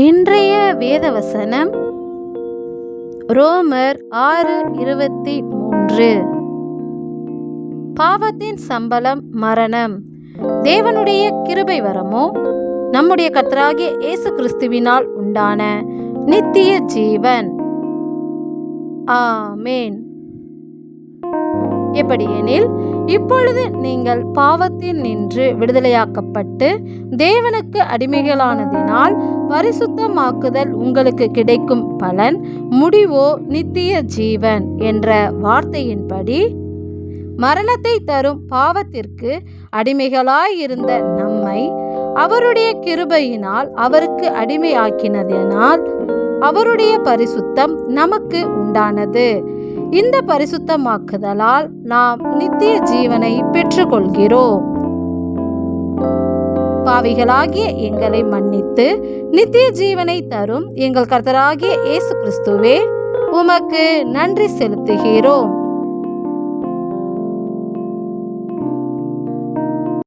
இன்றைய வேதவசனம் ரோமர் 6:23. பாவத்தின் சம்பளம் மரணம், தேவனுடைய கிருபை வரமோ நம்முடைய கர்த்தராகிய இயேசு கிறிஸ்துவினால் உண்டான நித்திய ஜீவன். ஆமேன். எப்படியெனில் இப்பொழுது நீங்கள் பாவத்தில் நின்று விடுதலையாக்கப்பட்டு தேவனுக்கு அடிமைகளானதினால் பரிசுத்தமாக்குதல் உங்களுக்கு கிடைக்கும் பலன் முடிவோ நித்திய ஜீவன் என்ற வார்த்தையின்படி மரணத்தை தரும் பாவத்திற்கு அடிமைகளாயிருந்த நம்மை அவருடைய கிருபையினால் அவருக்கு அடிமையாக்கினதினால் அவருடைய பரிசுத்தம் நமக்கு உண்டானது. இந்த பரிசுத்தமாக்குதலால் நாம் நித்திய ஜீவனை பெற்றுக்கொள்கிறோம். பாவிகளாகிய எங்களை மன்னித்து நித்திய ஜீவனை தரும் எங்கள் கர்த்தராகிய இயேசு கிறிஸ்துவே, உமக்கு நன்றி செலுத்துகிறோம்.